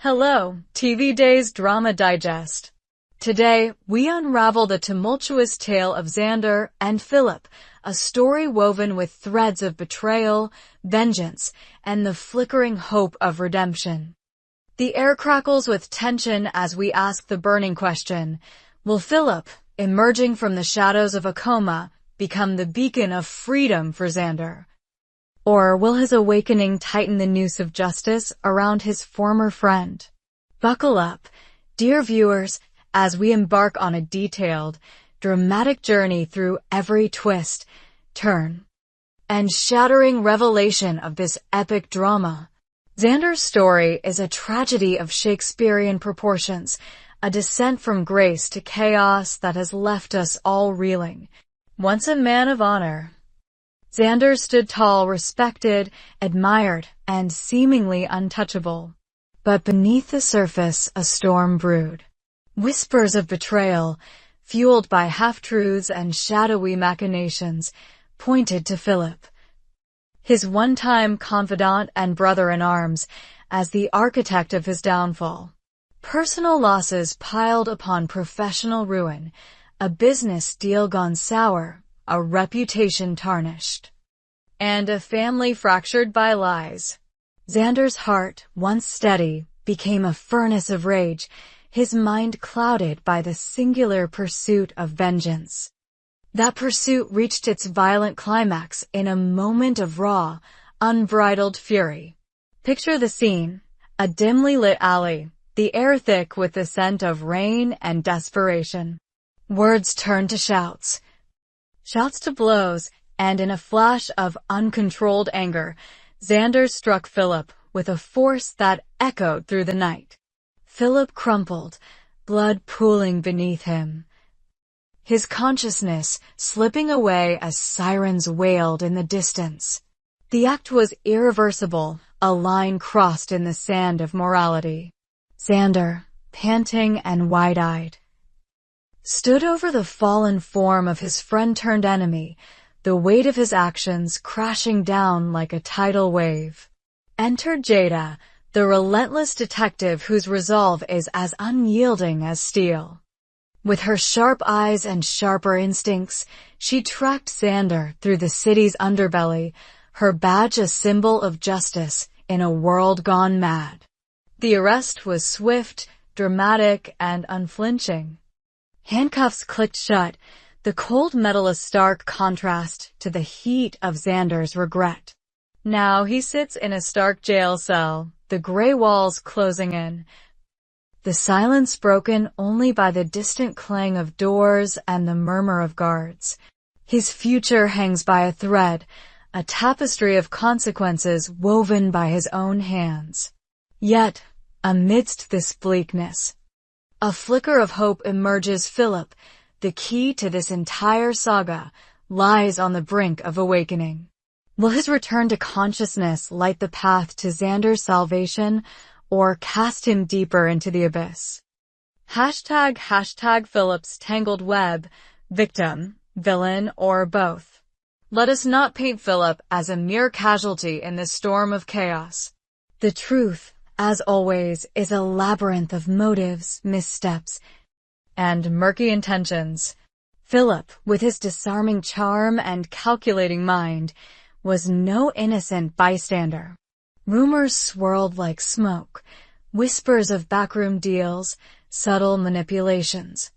Hello, TV Days Drama Digest. Today, we unravel the tumultuous tale of Xander and Philip, a story woven with threads of betrayal, vengeance, and the flickering hope of redemption. The air crackles with tension as we ask the burning question, will Philip, emerging from the shadows of a coma, become the beacon of freedom for Xander? Or will his awakening tighten the noose of justice around his former friend? Buckle up, dear viewers, as we embark on a detailed, dramatic journey through every twist, turn, and shattering revelation of this epic drama. Xander's story is a tragedy of Shakespearean proportions, a descent from grace to chaos that has left us all reeling. Once a man of honor, Xander stood tall, respected, admired, and seemingly untouchable. But beneath the surface, a storm brewed. Whispers of betrayal, fueled by half-truths and shadowy machinations, pointed to Philip, his one-time confidant and brother-in-arms, as the architect of his downfall. Personal losses piled upon professional ruin, a business deal gone sour, a reputation tarnished, and a family fractured by lies. Xander's heart, once steady, became a furnace of rage, his mind clouded by the singular pursuit of vengeance. That pursuit reached its violent climax in a moment of raw, unbridled fury. Picture the scene, a dimly lit alley, the air thick with the scent of rain and desperation. Words turned to shouts to blows, and in a flash of uncontrolled anger, Xander struck Philip with a force that echoed through the night. Philip crumpled, blood pooling beneath him, his consciousness slipping away as sirens wailed in the distance. The act was irreversible, a line crossed in the sand of morality. Xander, panting and wide-eyed, stood over the fallen form of his friend-turned-enemy, the weight of his actions crashing down like a tidal wave. Entered Jada, the relentless detective whose resolve is as unyielding as steel. With her sharp eyes and sharper instincts, she tracked Xander through the city's underbelly, her badge a symbol of justice in a world gone mad. The arrest was swift, dramatic, and unflinching. Handcuffs clicked shut, the cold metal a stark contrast to the heat of Xander's regret. Now he sits in a stark jail cell, the gray walls closing in, the silence broken only by the distant clang of doors and the murmur of guards. His future hangs by a thread, a tapestry of consequences woven by his own hands. Yet, amidst this bleakness, a flicker of hope emerges. Philip, the key to this entire saga, lies on the brink of awakening. Will his return to consciousness light the path to Xander's salvation, or cast him deeper into the abyss? Hashtag Philip's tangled web, victim, villain, or both. Let us not paint Philip as a mere casualty in this storm of chaos. The truth, as always, is a labyrinth of motives, missteps, and murky intentions. Philip, with his disarming charm and calculating mind, was no innocent bystander. Rumors swirled like smoke, whispers of backroom deals, subtle manipulations,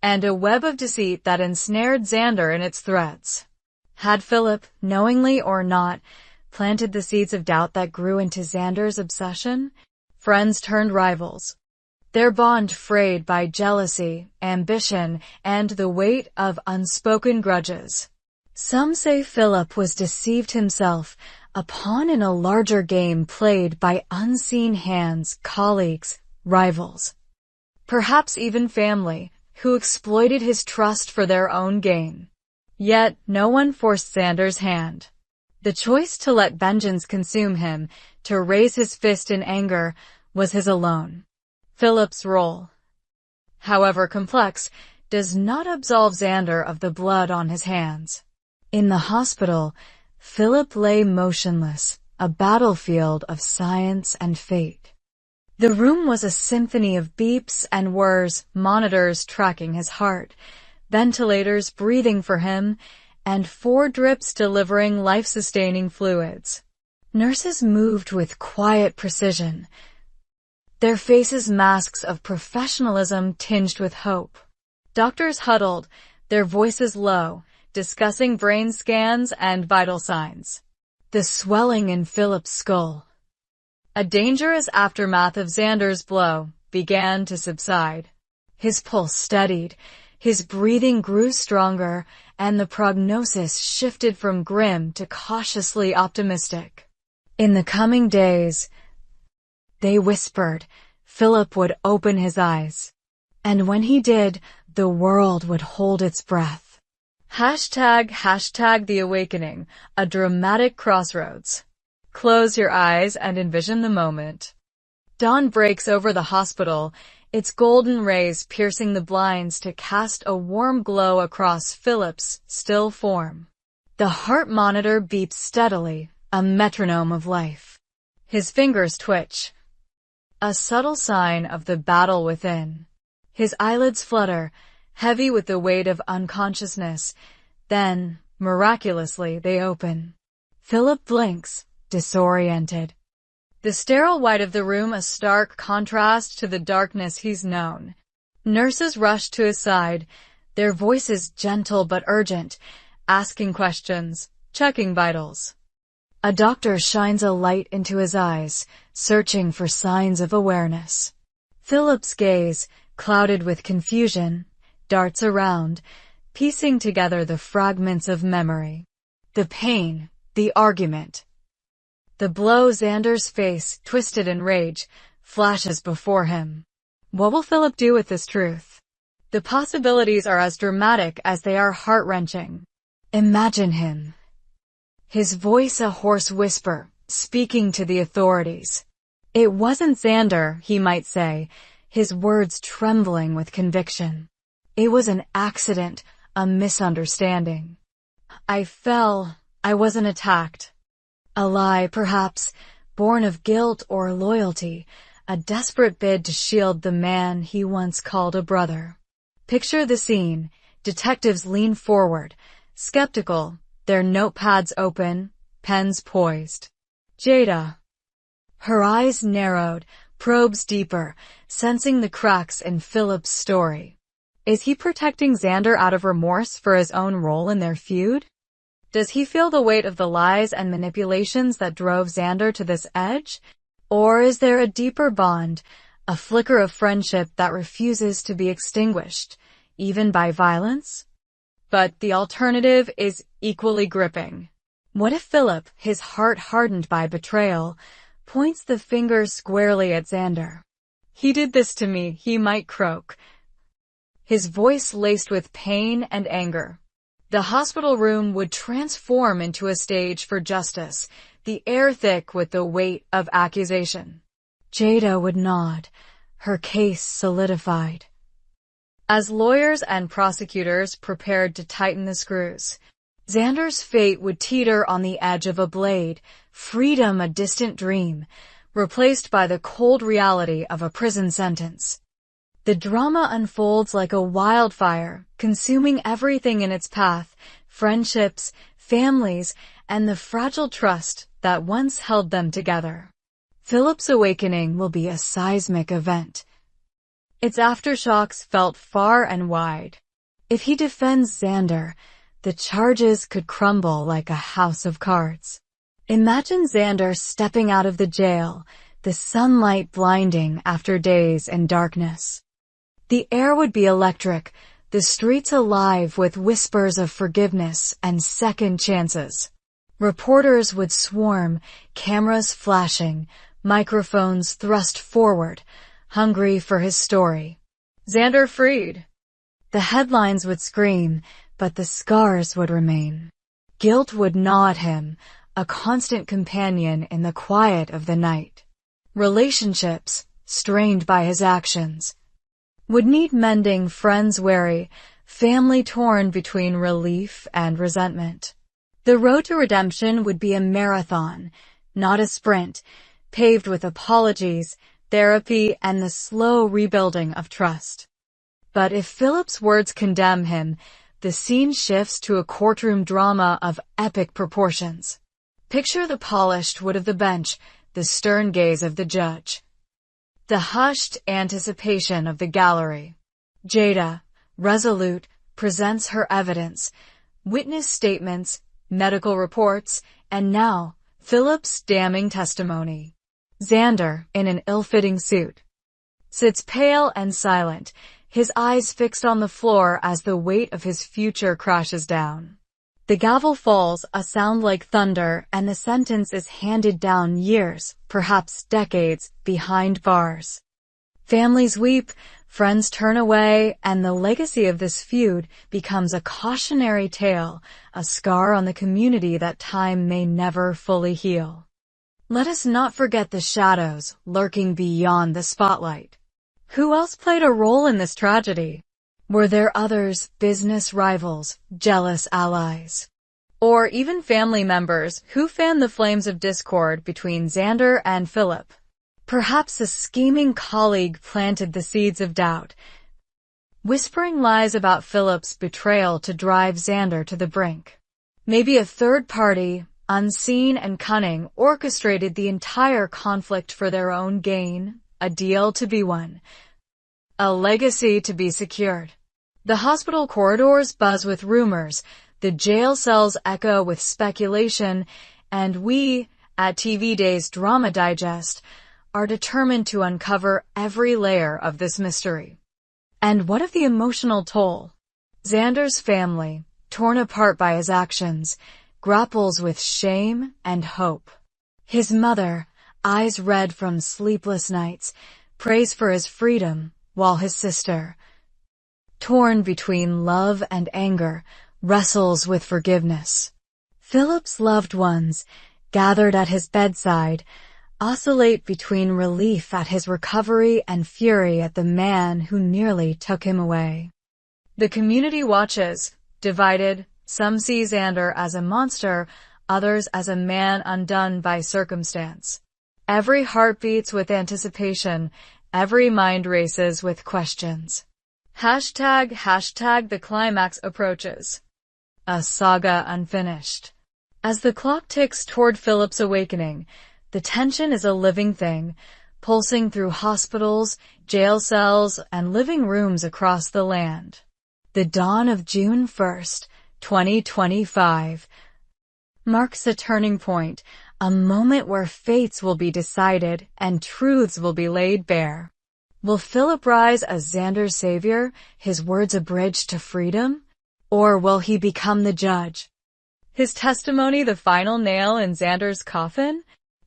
and a web of deceit that ensnared Xander in its threads. Had Philip, knowingly or not, planted the seeds of doubt that grew into Xander's obsession? Friends turned rivals, their bond frayed by jealousy, ambition, and the weight of unspoken grudges. Some say Philip was deceived himself, a pawn in a larger game played by unseen hands, colleagues, rivals, perhaps even family, who exploited his trust for their own gain. Yet no one forced Xander's hand. The choice to let vengeance consume him, to raise his fist in anger, was his alone. Philip's role, however complex, does not absolve Xander of the blood on his hands. In the hospital, Philip lay motionless, a battlefield of science and fate. The room was a symphony of beeps and whirs, monitors tracking his heart, ventilators breathing for him, and 4 drips delivering life-sustaining fluids. Nurses moved with quiet precision, their faces masks of professionalism tinged with hope. Doctors huddled, their voices low, discussing brain scans and vital signs. The swelling in Philip's skull, a dangerous aftermath of Xander's blow, began to subside. His pulse steadied, his breathing grew stronger, and the prognosis shifted from grim to cautiously optimistic. In the coming days, they whispered, Philip would open his eyes. And when he did, the world would hold its breath. Hashtag the awakening, a dramatic crossroads. Close your eyes and envision the moment. Dawn breaks over the hospital, its golden rays piercing the blinds to cast a warm glow across Philip's still form. The heart monitor beeps steadily, a metronome of life. His fingers twitch, a subtle sign of the battle within. His eyelids flutter, heavy with the weight of unconsciousness. Then, miraculously, they open. Philip blinks, disoriented. The sterile white of the room a stark contrast to the darkness he's known. Nurses rush to his side, their voices gentle but urgent, asking questions, checking vitals. A doctor shines a light into his eyes, searching for signs of awareness. Philip's gaze, clouded with confusion, darts around, piecing together the fragments of memory. The pain, the argument. The blow, Xander's face, twisted in rage, flashes before him. What will Philip do with this truth? The possibilities are as dramatic as they are heart-wrenching. Imagine him. His voice a hoarse whisper, speaking to the authorities. It wasn't Xander, he might say, his words trembling with conviction. It was an accident, a misunderstanding. I fell. I wasn't attacked. A lie, perhaps, born of guilt or loyalty, a desperate bid to shield the man he once called a brother. Picture the scene. Detectives lean forward, skeptical, their notepads open, pens poised. Jada. Her eyes narrowed, probes deeper, sensing the cracks in Philip's story. Is he protecting Xander out of remorse for his own role in their feud? Does he feel the weight of the lies and manipulations that drove Xander to this edge? Or is there a deeper bond, a flicker of friendship that refuses to be extinguished, even by violence? But the alternative is equally gripping. What if Philip, his heart hardened by betrayal, points the finger squarely at Xander? He did this to me, he might croak, his voice laced with pain and anger. The hospital room would transform into a stage for justice, the air thick with the weight of accusation. Jada would nod, her case solidified. As lawyers and prosecutors prepared to tighten the screws, Xander's fate would teeter on the edge of a blade, freedom a distant dream, replaced by the cold reality of a prison sentence. The drama unfolds like a wildfire, consuming everything in its path, friendships, families, and the fragile trust that once held them together. Philip's awakening will be a seismic event. Its aftershocks felt far and wide. If he defends Xander, the charges could crumble like a house of cards. Imagine Xander stepping out of the jail, the sunlight blinding after days in darkness. The air would be electric, the streets alive with whispers of forgiveness and second chances. Reporters would swarm, cameras flashing, microphones thrust forward, hungry for his story. Xander freed. The headlines would scream, but the scars would remain. Guilt would gnaw at him, a constant companion in the quiet of the night. Relationships, strained by his actions, would need mending, friends wary, family torn between relief and resentment. The road to redemption would be a marathon, not a sprint, paved with apologies, therapy, and the slow rebuilding of trust. But if Philip's words condemn him, the scene shifts to a courtroom drama of epic proportions. Picture the polished wood of the bench, the stern gaze of the judge, the hushed anticipation of the gallery. Jada, resolute, presents her evidence, witness statements, medical reports, and now, Philip's damning testimony. Xander, in an ill-fitting suit, sits pale and silent, his eyes fixed on the floor as the weight of his future crashes down. The gavel falls, a sound like thunder, and the sentence is handed down years, perhaps decades, behind bars. Families weep, friends turn away, and the legacy of this feud becomes a cautionary tale, a scar on the community that time may never fully heal. Let us not forget the shadows lurking beyond the spotlight. Who else played a role in this tragedy? Were there others, business rivals, jealous allies, or even family members who fanned the flames of discord between Xander and Philip? Perhaps a scheming colleague planted the seeds of doubt, whispering lies about Philip's betrayal to drive Xander to the brink. Maybe a third party, unseen and cunning, orchestrated the entire conflict for their own gain, a deal to be won, a legacy to be secured. The hospital corridors buzz with rumors, the jail cells echo with speculation, and we, at TV Day's Drama Digest, are determined to uncover every layer of this mystery. And what of the emotional toll? Xander's family, torn apart by his actions, grapples with shame and hope. His mother, eyes red from sleepless nights, prays for his freedom, while his sister, torn between love and anger, wrestles with forgiveness. Philip's loved ones, gathered at his bedside, oscillate between relief at his recovery and fury at the man who nearly took him away. The community watches, divided. Some see Xander as a monster, others as a man undone by circumstance. Every heart beats with anticipation, every mind races with questions. Hashtag the climax approaches. A saga unfinished. As the clock ticks toward Philip's awakening, the tension is a living thing, pulsing through hospitals, jail cells, and living rooms across the land. The dawn of June 1st, 2025, marks a turning point, a moment where fates will be decided and truths will be laid bare. Will Philip rise as Xander's savior, his words a bridge to freedom? Or will he become the judge, his testimony the final nail in Xander's coffin?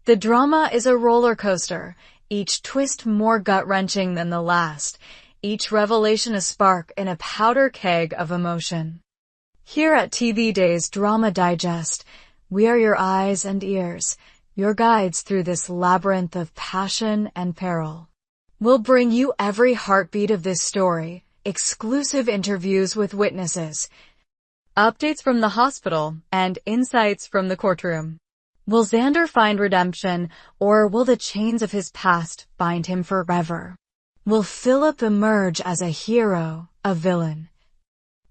The drama is a roller coaster, each twist more gut-wrenching than the last, each revelation a spark in a powder keg of emotion. Here at TV Day's Drama Digest, we are your eyes and ears, your guides through this labyrinth of passion and peril. We'll bring you every heartbeat of this story, exclusive interviews with witnesses, updates from the hospital, and insights from the courtroom. Will Xander find redemption, or will the chains of his past bind him forever? Will Philip emerge as a hero, a villain,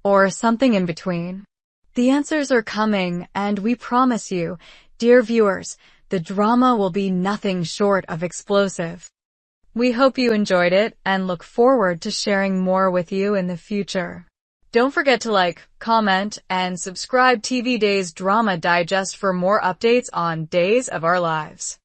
or something in between? The answers are coming, and we promise you, dear viewers, the drama will be nothing short of explosive. We hope you enjoyed it and look forward to sharing more with you in the future. Don't forget to like, comment, and subscribe TV Day's Drama Digest for more updates on Days of Our Lives.